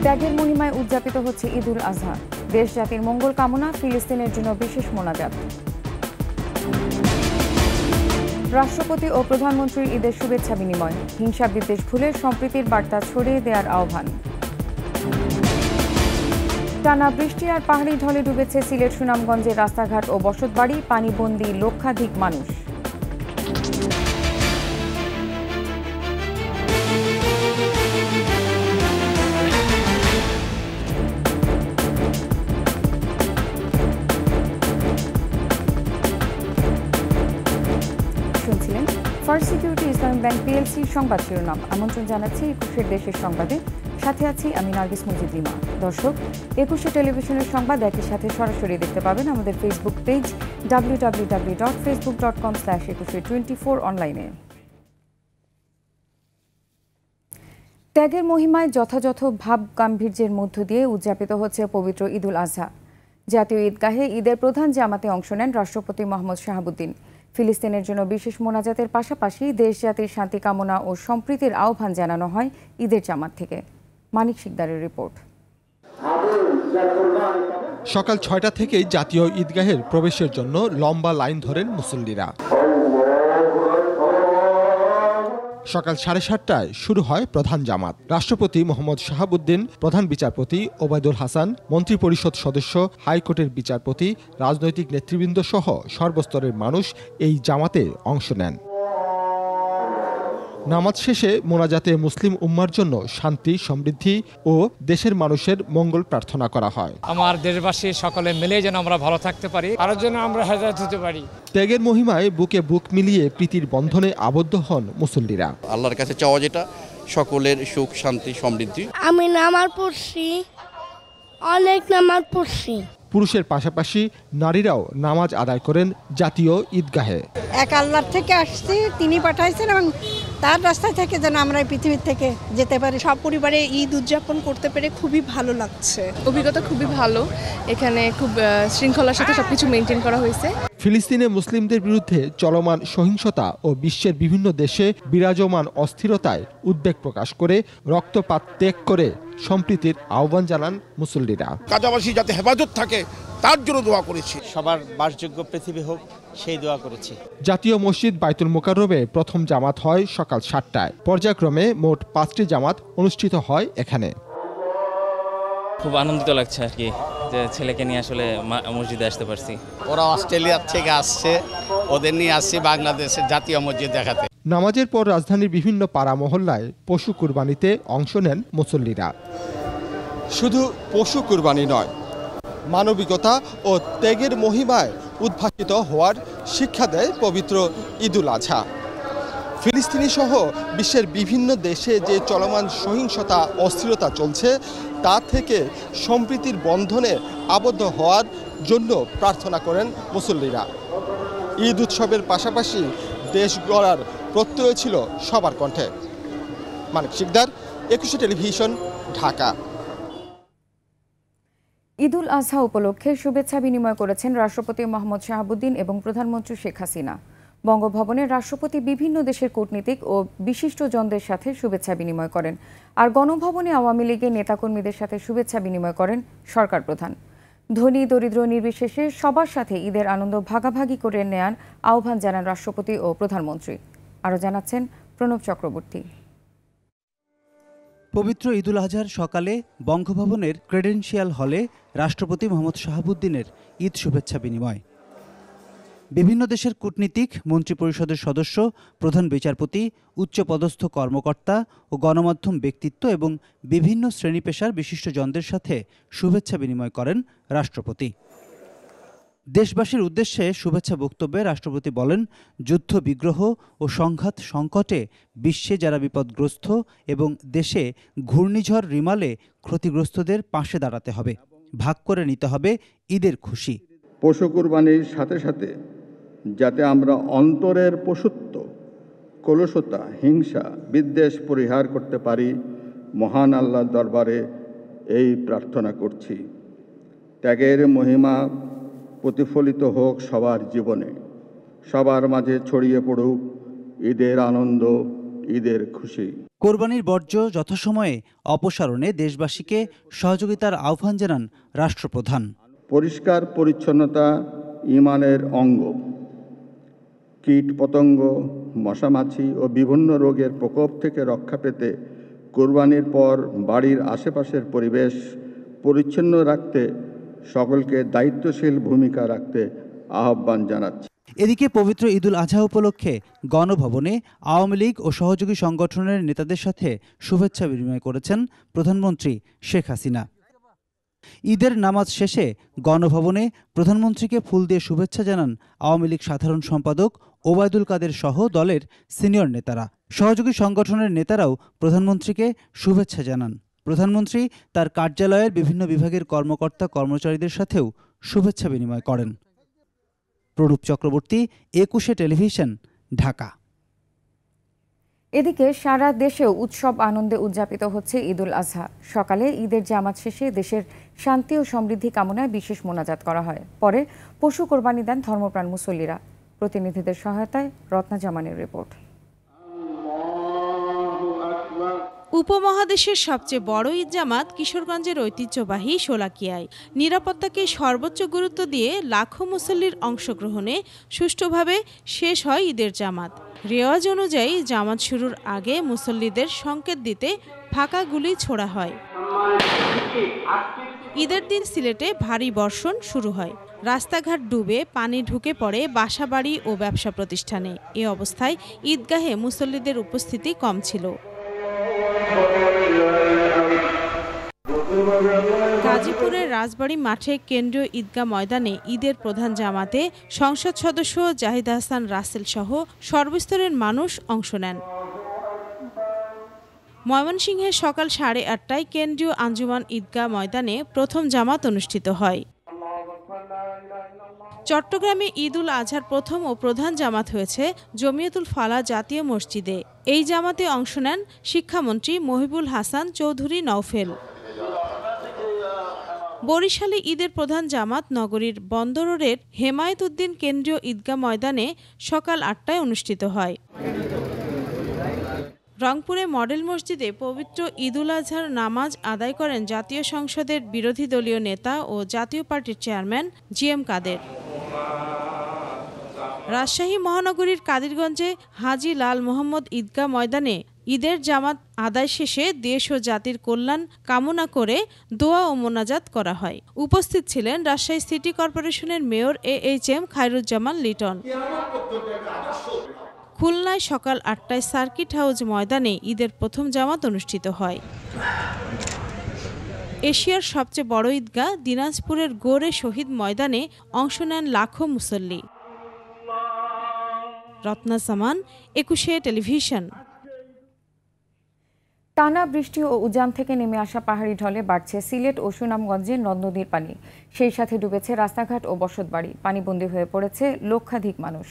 ত্যাগের মহিমায় উদযাপিত হচ্ছে ঈদুল আজহা। দেশ জাতির মঙ্গল কামনা, ফিলিস্তিনের জন্য বিশেষ মোনাজাত। রাষ্ট্রপতি ও প্রধানমন্ত্রীর ঈদের শুভেচ্ছা বিনিময়, হিংসা বিদ্বেষ ভুলে সম্প্রীতির বার্তা ছড়িয়ে দেওয়ার আহ্বান। টানা বৃষ্টি আর পাহাড়ি ঢলে ডুবেছে সিলেট সুনামগঞ্জের রাস্তাঘাট ও বসতবাড়ি, পানিবন্দী লক্ষাধিক মানুষ। শুনছিলেন ফার্স্ট সিকিউরিটি ইসলামিক ব্যাংক পিএলসির সংবাদ শিরোনাম। আমন্ত্রণ জানাচ্ছি ২১ দেশের সংবাদে, সাথে আছি আমি নার্গিস মুজিব লিমা। দর্শক, ২১ টেলিভিশনের সংবাদ একই সাথে সরাসরি দেখতে পাবেন আমাদের ফেসবুক পেজ www.facebook.com/2124 অনলাইনে। ত্যাগের মহিমায় যথাযথ ভাব গাম্ভীর্যের মধ্য দিয়ে উদযাপিত হচ্ছে পবিত্র ঈদুল আজহা। জাতীয় ঈদগাহে ঈদের প্রধান জামাতে অংশ নেন রাষ্ট্রপতি মোহাম্মদ শাহাবুদ্দিন। ফিলিস্তিনের জন্য বিশেষ মোনাজাতের পাশাপাশি দেশ জাতির শান্তি কামনা ও সম্প্রীতির আহ্বান জানানো হয় ঈদের জামাত থেকে। মানিক শিকদারের রিপোর্ট। সকাল ৬টা থেকেই জাতীয় ঈদগাহের প্রবেশের জন্য লম্বা লাইন ধরেন মুসল্লিরা। সকাল 7:30টায় শুরু হয় প্রধান জামাত। রাষ্ট্রপতি মোহাম্মদ শাহাবুদ্দিন, প্রধান বিচারপতি ওবায়দুল হাসান, মন্ত্রিপরিষদ সদস্য, হাইকোর্টের বিচারপতি, রাজনৈতিক নেতৃবৃন্দ সহ সর্বস্তরের মানুষ এই জামাতে অংশ নেন। নামাজ শেষে মোনাজাতে মুসলিম উম্মার জন্য শান্তি, সমৃদ্ধি ও দেশের মানুষের মঙ্গল প্রার্থনা করা হয়। আমার দেশবাসী সকলে মিলে যেন আমরা ভালো থাকতে পারি, আর যেন আমরা হেদায়েত হতে পারি। ত্যাগের মহিমায় বুকে বুক মিলিয়ে প্রীতির বন্ধনে আবদ্ধ হন মুসল্লিরা। আল্লাহর কাছে চাওয়া যেটা সকলের সুখ, শান্তি, সমৃদ্ধি। আমি নামাজ পড়ছি, অনেক নামাজ পড়ছি। পুরুষের পাশাপাশি নারীরাও নামাজ আদায় করেন জাতীয় ঈদগাহে। এক আল্লাহর থেকে আসছি, তিনি পাঠাইছেন এবং তার রাস্তা থেকে যেন আমরা এই পৃথিবীর থেকে যেতে পারি। সব পরিবারে ঈদ উদযাপন করতে পেরে খুবই ভালো লাগছে। অভিজ্ঞতা খুবই ভালো, এখানে খুব শৃঙ্খলার সাথে সবকিছু মেনটেন করা হয়েছে। ফিলিস্তিনে মুসলিমদের বিরুদ্ধে চলমান সহিংসতা ও বিশ্বের বিভিন্ন দেশে বিরাজমান অস্থিরতায় উদ্বেগ প্রকাশ করে রক্তপাত ত্যাগ করে সম্প্রীতির আহ্বান জানান মুসল্লিরা। গাজাবাসী যাতে হেফাজত থাকে তার জন্য দোয়া করেছি। সবার বাসযোগ্য পৃথিবী হোক সেই দোয়া করেছি। জাতীয় মসজিদ বাইতুল মোকাররমে প্রথম জামাত হয় সকাল 7টায়। পর্যায়ক্রমে মোট 5টি জামাত অনুষ্ঠিত হয় এখানে। খুব আনন্দিত লাগছে আর কি, যে ছেলেকে নিয়ে আসলে মসজিদে আসতে পারছি। ওরা অস্ট্রেলিয়া থেকে আসছে, ওদের নিয়ে আসছি বাংলাদেশের জাতীয় মসজিদ দেখাতে। নামাজের পর রাজধানীর বিভিন্ন পাড়া মহল্লায় পশু কুরবানিতে অংশ নেন মুসল্লিরা। শুধু পশু কুরবানি নয়, মানবিকতা ও ত্যাগের মহিমায় উদ্ভাসিত হওয়ার শিক্ষা দেয় পবিত্র ঈদুল আজহা। ফিলিস্তিনি সহ বিশ্বের বিভিন্ন দেশে যে চলমান সহিংসতা, অস্থিরতা চলছে তা থেকে সম্প্রীতির বন্ধনে আবদ্ধ হওয়ার জন্য প্রার্থনা করেন মুসল্লিরা। ঈদ উৎসবের পাশাপাশি দেশ গড়ার প্রত্যয় ছিল সবার কণ্ঠে। মানিক শিকদার, ২১ টেলিভিশন, ঢাকা। ঈদুল আজহা উপলক্ষে শুভেচ্ছা বিনিময় করেছেন রাষ্ট্রপতি মোহাম্মদ শাহাবুদ্দিন এবং প্রধানমন্ত্রী শেখ হাসিনা। বঙ্গভবনে রাষ্ট্রপতি বিভিন্ন দেশের কূটনীতিক ও বিশিষ্টজনদের সাথে শুভেচ্ছা বিনিময় করেন, আর গণভবনে আওয়ামী লীগের নেতাকর্মীদের সাথে শুভেচ্ছা বিনিময় করেন সরকার প্রধান। ধনী দরিদ্র নির্বিশেষে সবার সাথে ঈদের আনন্দ ভাগাভাগি করে নেয়ার আহ্বান জানান রাষ্ট্রপতি ও প্রধানমন্ত্রী। আরও জানাচ্ছেন প্রণব চক্রবর্তী। পবিত্র ঈদুল আজহার সকালে বঙ্গভবনের ক্রেডেনশিয়াল হলে রাষ্ট্রপতি মোহাম্মদ শাহাবুদ্দিনের ঈদ শুভেচ্ছা বিনিময়। বিভিন্ন দেশের কূটনীতিক, মন্ত্রিপরিষদের সদস্য, প্রধান বিচারপতি, উচ্চপদস্থ কর্মকর্তা ও গণমাধ্যম ব্যক্তিত্ব এবং বিভিন্ন শ্রেণী পেশার বিশিষ্টজনদের সাথে শুভেচ্ছা বিনিময় করেন রাষ্ট্রপতি। দেশবাসীর উদ্দেশ্যে শুভেচ্ছা বক্তব্যে রাষ্ট্রপতি বলেন, যুদ্ধ বিগ্রহ ও সংঘাত সংকটে বিশ্বে যারা বিপদগ্রস্ত এবং দেশে ঘূর্ণিঝড় রিমালে ক্ষতিগ্রস্তদের পাশে দাঁড়াতে হবে, ভাগ করে নিতে হবে ঈদের খুশি। পশু কুরবানির সাথে সাথে যাতে আমরা অন্তরের পশুত্ব, কলুষতা, হিংসা, বিদ্বেষ পরিহার করতে পারি, মহান আল্লাহর দরবারে এই প্রার্থনা করছি। ত্যাগের মহিমা প্রতিফলিত হোক সবার জীবনে, সবার মাঝে ছড়িয়ে পড়ুক ঈদের আনন্দ, ঈদের খুশি। কোরবানির বর্জ্য যথাসময়ে অপসারণে দেশবাসীকে সহযোগিতার আহ্বান জানান রাষ্ট্রপ্রধান। পরিষ্কার পরিচ্ছন্নতা ঈমানের অঙ্গ। কীট পতঙ্গ, মশামাছি ও বিভিন্ন রোগের প্রকোপ থেকে রক্ষা পেতে কোরবানির পর বাড়ির আশেপাশের পরিবেশ পরিচ্ছন্ন রাখতে সকলকে দায়িত্বশীল ভূমিকা রাখতে আহ্বান জানাচ্ছি। এদিকে পবিত্র ঈদুল আজহা উপলক্ষে গণভবনে আওয়ামী লীগ ও সহযোগী সংগঠনের নেতাদের সাথে শুভেচ্ছা বিনিময় করেছেন প্রধানমন্ত্রী শেখ হাসিনা। ঈদের নামাজ শেষে গণভবনে প্রধানমন্ত্রীকে ফুল দিয়ে শুভেচ্ছা জানান আওয়ামী লীগ সাধারণ সম্পাদক ওবায়দুল কাদের সহ দলের সিনিয়র নেতারা। সহযোগী সংগঠনের নেতারাও প্রধানমন্ত্রীকে শুভেচ্ছা জানান। প্রধানমন্ত্রী তার কার্যালয়ের বিভিন্ন বিভাগের কর্মকর্তা কর্মচারীদের সাথেও শুভেচ্ছা বিনিময় করেন। প্রণব চক্রবর্তী, একুশে টেলিভিশন, ঢাকা। এদিকে সারা দেশেও উৎসব আনন্দে উদযাপিত হচ্ছে ঈদুল আজহা। সকালে ঈদের জামাত শেষে দেশের শান্তি ও সমৃদ্ধি কামনায় বিশেষ মোনাজাত করা হয়। পরে পশু কোরবানি দেন ধর্মপ্রাণ মুসল্লিরা। প্রতিনিধিদের সহায়তায় রত্না জামানের রিপোর্ট। উপমহাদেশের সবচেয়ে বড় ঈদ জামাত কিশোরগঞ্জের ঐতিহ্যবাহী শোলাকিয়ায়। নিরাপত্তাকে সর্বোচ্চ গুরুত্ব দিয়ে লাখো মুসল্লির অংশগ্রহণে সুষ্ঠুভাবে শেষ হয় ঈদের জামাত। রেওয়াজ অনুযায়ী জামাত শুরুর আগে মুসল্লিদের সংকেত দিতে ফাঁকা গুলি ছোড়া হয়। ঈদের দিন সিলেটে ভারী বর্ষণ শুরু হয়। রাস্তাঘাট ডুবে পানি ঢুকে পড়ে বাসাবাড়ি ও ব্যবসা প্রতিষ্ঠানে। এ অবস্থায় ঈদগাহে মুসল্লিদের উপস্থিতি কম ছিল। গাজীপুরের রাজবাড়ী মাঠে কেন্দ্রীয় ঈদগাহ ময়দানে ঈদের প্রধান জামাতে সংসদ সদস্য জাহিদ হাসান রাসেল সহ সর্বস্তরের মানুষ অংশ নেন। ময়মনসিংহে সকাল 8:30টায় কেন্দ্রীয় আঞ্জুমান ঈদগাহ ময়দানে প্রথম জামাত অনুষ্ঠিত হয়। চট্টগ্রামে ঈদুল আজহার প্রথম ও প্রধান জামাত হয়েছে জমিয়তুল ফালাহ জাতীয় মসজিদে। এই জামাতে অংশ নেন শিক্ষামন্ত্রী মহিবুল হাসান চৌধুরী নওফেল। বরিশালে ঈদের প্রধান জামাত নগরীর বন্দর রোডের হেমায়েত উদ্দিন কেন্দ্রীয় ঈদগাহ ময়দানে সকাল 8টায় অনুষ্ঠিত হয়। রংপুরে মডেল মসজিদে পবিত্র ঈদুল আজহার নামাজ আদায় করেন জাতীয় সংসদের বিরোধী দলীয় নেতা ও জাতীয় পার্টির চেয়ারম্যান জিএম কাদের। রাজশাহী মহানগরীর কাদিরগঞ্জে হাজী লাল মোহাম্মদ ঈদগাহ ময়দানে ঈদের জামাত আদায় শেষে দেশ ও জাতির কল্যাণ কামনা করে দোয়া ও মোনাজাত করা হয়। উপস্থিত ছিলেন রাজশাহী সিটি কর্পোরেশনের মেয়র AHM খায়রুজ্জামান লিটন। খুলনায় সকাল 8টায় সার্কিট হাউস ময়দানে ঈদের প্রথম জামাত অনুষ্ঠিত হয়। এশিয়ার সবচেয়ে বড় ঈদগাহ দিনাজপুরের গোরে শহীদ ময়দানে অংশ নেন লাখো মুসল্লি। রত্না জামান, একুশে টেলিভিশন। টানা বৃষ্টি ও উজান থেকে নেমে আসা পাহাড়ি ঢলে বাড়ছে সিলেট ও সুনামগঞ্জের নদ নদীর পানি। সেই সাথে ডুবেছে রাস্তাঘাট ও বসতবাড়ি। পানিবন্দী হয়ে পড়েছে লক্ষাধিক মানুষ।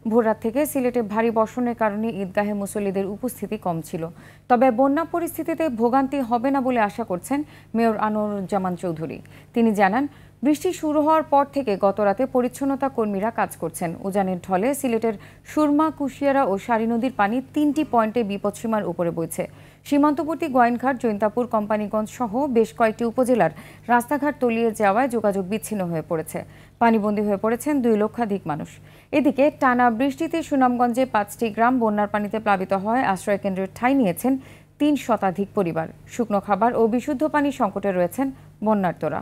ভোররাত থেকে সিলেটে ভারী বর্ষণের কারণে ঈদগাহে মুসল্লিদের উপস্থিতি কম ছিল। তবে বন্যা পরিস্থিতিতে ভোগান্তি হবে না বলে আশা করছেন মেয়র আনোয়ারুজ্জামান চৌধুরী। তিনি জানান, বৃষ্টি শুরু হওয়ার পর থেকে গতরাতে পরিচ্ছন্নতা কর্মীরা কাজ করছেন। উজানের ঢলে সিলেটের সুরমা, কুশিয়ারা ও সারি নদীর পানি 3টি পয়েন্টে বিপদসীমার উপরে বইছে। সীমান্তবর্তী গোয়াইনঘাট, জৈন্তাপুর, কোম্পানিগঞ্জ সহ বেশ কয়েকটি উপজেলার রাস্তাঘাট তলিয়ে যাওয়ায় যোগাযোগ বিচ্ছিন্ন হয়ে পড়েছে। পানিবন্দী হয়ে পড়েছেন 2 লক্ষাধিক মানুষ। এদিকে টানা বৃষ্টিতে সুনামগঞ্জে 5টি গ্রাম বন্যার পানিতে প্লাবিত হয়। আশ্রয় কেন্দ্রের ঠাঁই নিয়েছেন 3 শতাধিক পরিবার। শুকনো খাবার ও বিশুদ্ধ পানি সংকটে রয়েছেন বন্যার্তরা।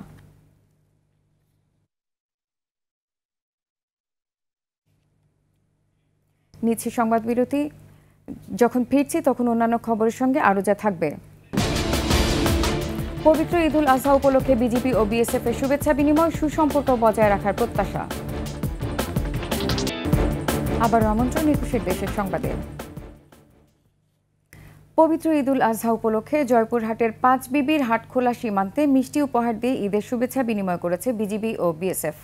নিচ্ছি সংবাদ বিরতি। যখন ফিরছি তখন অন্যান্য খবরের সঙ্গে আরও যা থাকবে। পবিত্র ঈদুল আজহা উপলক্ষে বিজিবি ও বিএসএফ এর শুভেচ্ছা বিনিময়, সুসম্পর্ক বজায় রাখার প্রত্যাশা। আবার আমন্ত্রণ একুশের দেশের সংবাদে। পবিত্র ঈদুল আজহা উপলক্ষে জয়পুরহাটের 5 বিবির হাটখোলা সীমান্তে মিষ্টি উপহার দিয়ে ঈদের শুভেচ্ছা বিনিময় করেছে বিজিবি ও বিএসএফ।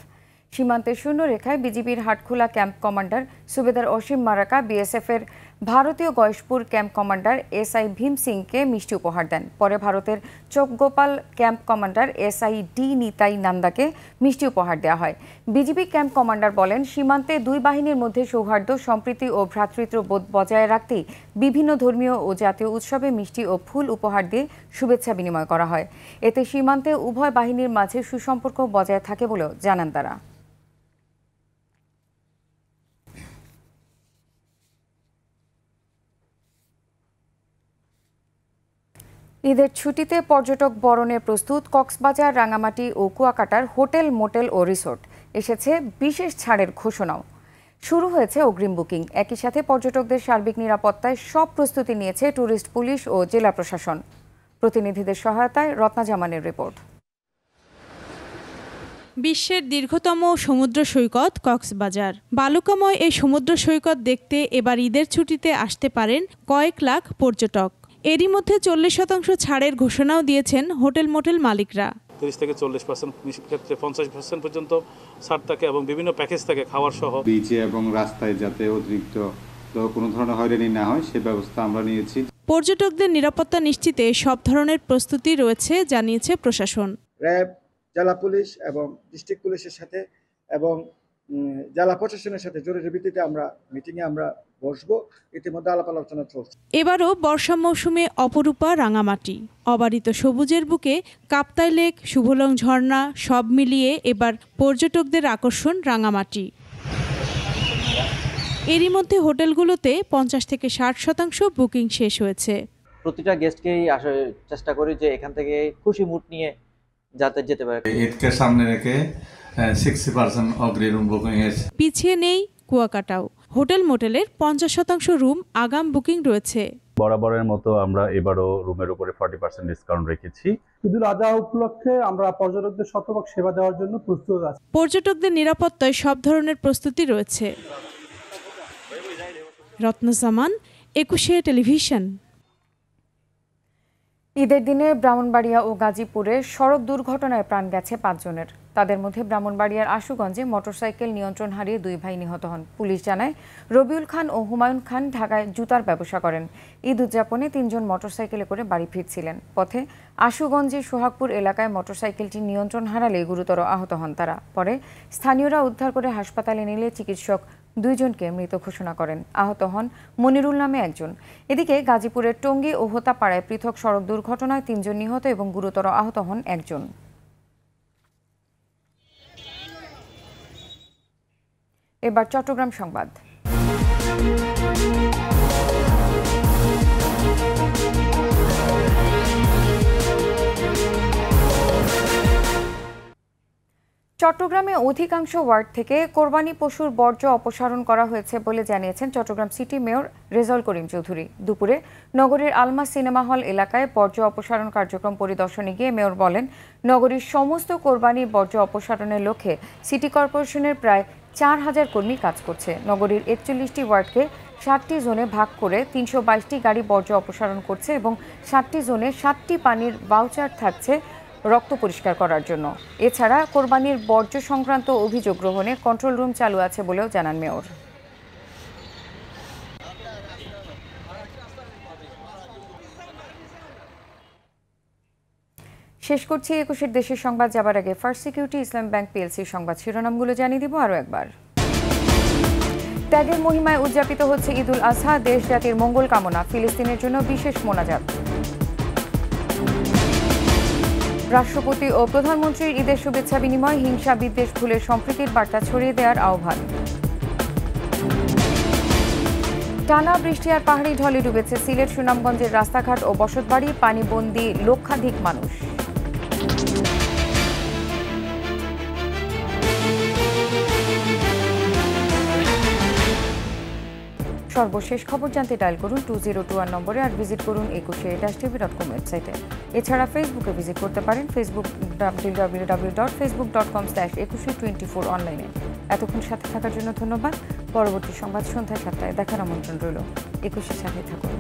সীমান্তের শূন্য রেখায় বিজিবির হাটখোলা ক্যাম্প কমান্ডার সুবেদার অসীম মারাকা, বিএসএফ এর ভারতীয় Goyeshpur camp commander SI Bhim সিংকে মিষ্টি উপহার দেন। পরে ভারতের Chakgopal camp commander SI D Nitai নান্দাকে মিষ্টি উপহার দেওয়া হয়। বিজিবি ক্যাম্প কমান্ডার বলেন, সীমান্তে দুই বাহিনীর মধ্যে সৌহার্দ্য, সম্প্রীতি ও ভ্রাতৃত্ববোধ বজায় রাখতেই বিভিন্ন ধর্মীয় ও জাতীয় উৎসবে মিষ্টি ও ফুল উপহার দিয়ে শুভেচ্ছা বিনিময় করা হয়। এতে সীমান্তে উভয় বাহিনীর মাঝে সুসম্পর্ক বজায় থাকে বলেও জানান তারা। ঈদের ছুটিতে পর্যটক বরণে প্রস্তুত কক্সবাজার, রাঙামাটি ও কুয়াকাটার হোটেল, মোটেল ও রিসোর্ট। এসেছে বিশেষ ছাড়ের ঘোষণাও। শুরু হয়েছে অগ্রিম বুকিং। একই সাথে পর্যটকদের সার্বিক নিরাপত্তায় সব প্রস্তুতি নিয়েছে ট্যুরিস্ট পুলিশ ও জেলা প্রশাসন। প্রতিনিধিদের সহায়তায় রত্না জামানের রিপোর্ট। বিশ্বের দীর্ঘতম সমুদ্র সৈকত কক্সবাজার। বালুকাময় এই সমুদ্র সৈকত দেখতে এবার ঈদের ছুটিতে আসতে পারেন কয়েক লাখ পর্যটক। এরই মধ্যে 40% ছাড়ের ঘোষণাও দিয়েছেন হোটেল, মোটেল মালিকরা। 30 থেকে 40%, ক্ষেত্রে 50% পর্যন্ত ছাড় থাকে এবং বিভিন্ন প্যাকেজ থাকে খাওয়ার সহ। বিচে এবং রাস্তায় যাতে অতিরিক্ত কোনো ধরনের হয়রানি না হয় সে ব্যবস্থা আমরা নিয়েছি। পর্যটকদের নিরাপত্তা নিশ্চিতে সব ধরনের প্রস্তুতি রয়েছে জানিয়েছে প্রশাসন। র্যাব, জেলা পুলিশ এবং ডিস্ট্রিক্ট পুলিশের সাথে এবং জেলা প্রশাসনের সাথে জরুরি ভিত্তিতে আমরা মিটিংয়ে আমরা বসবো। ইতিমধ্যে আলাপ আলোচনা চলছে। এবারও বর্ষা মৌসুমে অপরূপা রাঙামাটি, অবারিত সবুজের বুকে কাপ্তাই লেক, শুভলং ঝর্ণা সব মিলিয়ে এবার পর্যটকদের আকর্ষণ রাঙামাটি। এরই মধ্যে হোটেলগুলোতে 50 থেকে 60% বুকিং শেষ হয়েছে। প্রতিটা গেস্টকেই চেষ্টা করি যে এখান থেকে খুশি মুড নিয়ে যাতে যেতে পারে। ঈদকে সামনে রেখে 60% অগ্রিম বুকিং হয়েছে। পিছিয়ে নেই কুয়াকাটাও। হোটেল, মোটেলের 50% রুম আগাম বুকিং রয়েছে। বরাবরের মতো আমরা এবারও রুমের উপরে 40% ডিসকাউন্ট রেখেছি। ঈদুল আজহা উপলক্ষে আমরা পর্যটকদের শতভাগ সেবা দেওয়ার জন্য প্রস্তুত আছি। পর্যটকদের নিরাপত্তায় সব ধরনের প্রস্তুতি রয়েছে। রত্না জামান, 21 টেলিভিশন। ঈদের দিনে ব্রাহ্মণবাড়িয়া ও গাজীপুরে সড়ক দুর্ঘটনায় প্রাণ গেছে 5 জনের। তাদের মধ্যে ব্রাহ্মণবাড়িয়ার আশুগঞ্জে মোটরসাইকেল নিয়ন্ত্রণ হারিয়ে 2 ভাই নিহত হন। পুলিশ জানায়, রবিউল খান ও হুমায়ুন খান ঢাকায় জুতার ব্যবসা করেন। ঈদ উদযাপনে 3 জন মোটরসাইকেলে করে বাড়ি ফিরছিলেন। পথে আশুগঞ্জের সোহাগপুর এলাকায় মোটরসাইকেলটি নিয়ন্ত্রণ হারালে গুরুতর আহত হন তারা। পরে স্থানীয়রা উদ্ধার করে হাসপাতালে নিলে চিকিৎসক 2 জনকে মৃত ঘোষণা করেন। আহত হন মনিরুল নামে একজন। এদিকে গাজীপুরের টঙ্গী ও হোতাপাড়ায় পৃথক সড়ক দুর্ঘটনায় 3 জন নিহত এবং গুরুতর আহত হন একজন। এবার চট্টগ্রাম সংবাদ। চট্টগ্রামে অধিকাংশ ওয়ার্ড থেকে কোরবানি পশুর বর্জ্য অপসারণ করা হয়েছে বলে জানিয়েছেন চট্টগ্রাম সিটি মেয়র রেজাউল করিম চৌধুরী। দুপুরে নগরীর আলমা সিনেমা হল এলাকায় বর্জ্য অপসারণ কার্যক্রম পরিদর্শনে গিয়ে মেয়র বলেন, নগরীর সমস্ত কোরবানি বর্জ্য অপসারণের লক্ষ্যে সিটি কর্পোরেশনের প্রায় 4000 কর্মী কাজ করছে। নগরীর 41টি ওয়ার্ডকে 7টি জোনে ভাগ করে 322টি গাড়ি বর্জ্য অপসারণ করছে এবং 7টি জোনে 7টি পানির ভাউচার থাকছে রক্ত পরিষ্কার করার জন্য। এছাড়া কোরবানির বর্জ্য সংক্রান্ত অভিযোগ গ্রহণে কন্ট্রোল রুম চালু আছে বলেও জানান মেয়র। শেষ করছি 21 দেশের সংবাদ। যাবার আগে ফার্স্ট সিকিউরিটি ইসলাম ব্যাংক পিএলসির সংবাদ শিরোনামগুলো জানিয়ে দিব আরও একবার। ত্যাগের মহিমায় উদযাপিত হচ্ছে ঈদুল আজহা, দেশ জাতির মঙ্গল কামনা, ফিলিস্তিনের জন্য বিশেষ মোনাজাত। রাষ্ট্রপতি ও প্রধানমন্ত্রীর ঈদের শুভেচ্ছা বিনিময়, হিংসা বিদ্বেষ ভুলে সম্প্রীতির বার্তা ছড়িয়ে দেওয়ার আহ্বান। টানা বৃষ্টি আর পাহাড়ি ঢলে ডুবেছে সিলেট, সুনামগঞ্জের রাস্তাঘাট ও বসতবাড়ি, পানিবন্দী লক্ষাধিক মানুষ। সর্বশেষ খবর জানতে ডায়াল করুন 2021 নম্বরে আর ভিজিট করুন 21-tv.com ওয়েবসাইটে। এছাড়া ফেসবুকে ভিজিট করতে পারেন www.facebook.com/2124 অনলাইনে। এতক্ষণ সাথে থাকার জন্য ধন্যবাদ। পরবর্তী সংবাদ সন্ধ্যা 7টায় দেখার আমন্ত্রণ রইল। 21-এর সাথে থাকুন।